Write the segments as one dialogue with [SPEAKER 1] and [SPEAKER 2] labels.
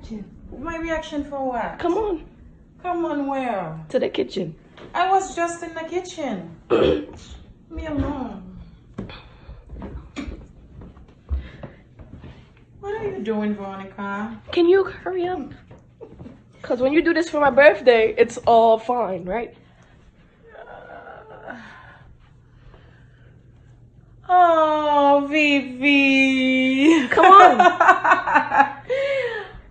[SPEAKER 1] kitchen.
[SPEAKER 2] My reaction for what?
[SPEAKER 1] Come on.
[SPEAKER 2] Come on, where?
[SPEAKER 1] To the kitchen.
[SPEAKER 2] I was just in the kitchen. Me alone. What are you doing, Veronica?
[SPEAKER 1] Can you hurry up? Because when you do this for my birthday, it's all fine, right?
[SPEAKER 2] Oh, Vivi.
[SPEAKER 1] Come on.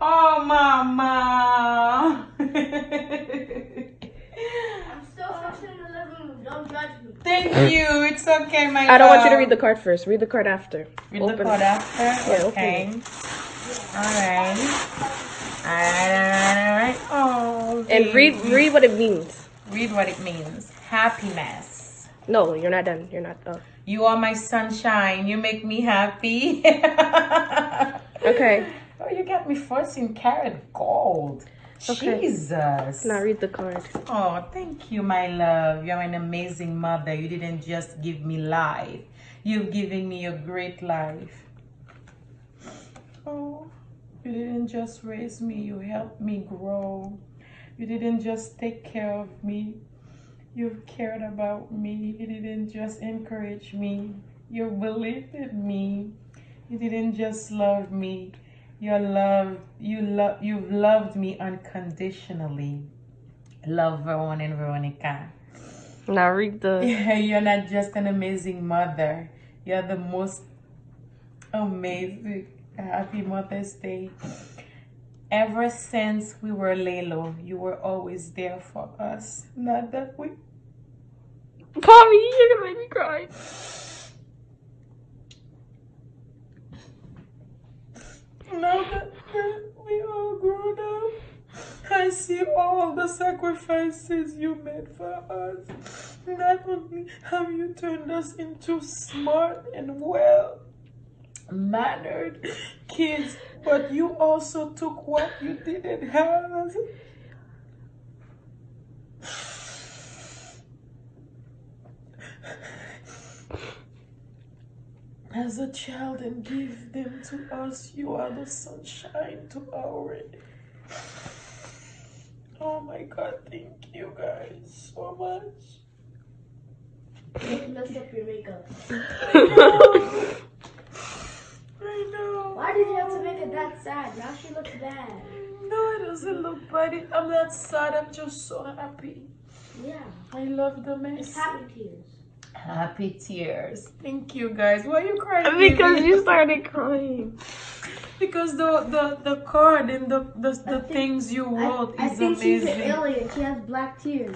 [SPEAKER 2] Oh, Mama.
[SPEAKER 3] I'm still sitting in the living room. Don't judge me.
[SPEAKER 2] Thank you. It's okay, my
[SPEAKER 1] I don't want you to
[SPEAKER 2] love.
[SPEAKER 1] read the card first. Read the card after.
[SPEAKER 2] Read
[SPEAKER 1] Open
[SPEAKER 2] the card
[SPEAKER 1] it.
[SPEAKER 2] after?
[SPEAKER 1] Yeah,
[SPEAKER 2] okay.
[SPEAKER 1] open
[SPEAKER 2] Alright. Alright. Oh,
[SPEAKER 1] And
[SPEAKER 2] Vivi.
[SPEAKER 1] read what it means.
[SPEAKER 2] Read what it means. Happiness.
[SPEAKER 1] No, you're not done. You're not done.
[SPEAKER 2] You are my sunshine. You make me happy.
[SPEAKER 1] Okay.
[SPEAKER 2] Oh, you got me 14-karat gold.
[SPEAKER 1] Okay.
[SPEAKER 2] Jesus.
[SPEAKER 1] Now read the card.
[SPEAKER 2] Oh, thank you, my love. You're an amazing mother. You didn't just give me life. You've given me a great life. Oh, you didn't just raise me. You helped me grow. You didn't just take care of me. You've cared about me. You didn't just encourage me. You believed in me. You didn't just love me. You've loved me unconditionally. Love Veron and Veronica.
[SPEAKER 1] Now read the...
[SPEAKER 2] You're not just an amazing mother. You're the most amazing. Happy Mother's Day. Ever since we were little, you were always there for us. Not that we...
[SPEAKER 1] Mommy, you're gonna make me cry.
[SPEAKER 2] Now that we all grown up, I see all the sacrifices you made for us. Not only have you turned us into smart and well-mannered kids, but you also took what you didn't have. As a child and give them to us. You are the sunshine to our way. Oh my God, thank you guys so much.
[SPEAKER 3] You messed up your makeup.
[SPEAKER 2] I know.
[SPEAKER 3] Why did you have to make it that sad? Now she looks bad.
[SPEAKER 2] No, it doesn't look bad. I'm not sad. I'm just so happy.
[SPEAKER 3] Yeah.
[SPEAKER 2] I love the mess.
[SPEAKER 3] It's happy tears.
[SPEAKER 2] Happy tears. Thank you guys. Why are you crying?
[SPEAKER 1] Because
[SPEAKER 2] baby?
[SPEAKER 1] you started crying.
[SPEAKER 2] Because the card and the things you wrote
[SPEAKER 3] I
[SPEAKER 2] is
[SPEAKER 3] think
[SPEAKER 2] amazing.
[SPEAKER 3] she's an alien. She has black tears.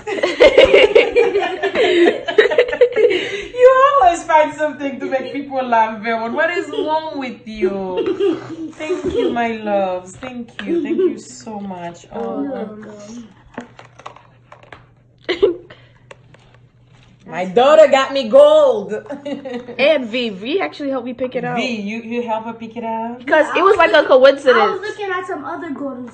[SPEAKER 2] You always find something to make people laugh, Veron. What is wrong with you? Thank you, my loves. Thank you. Thank you so much. Oh. My daughter got me gold.
[SPEAKER 1] And V actually helped me pick it out.
[SPEAKER 2] V, you help her pick it out?
[SPEAKER 1] Because it was like a coincidence.
[SPEAKER 3] I was looking at some other golden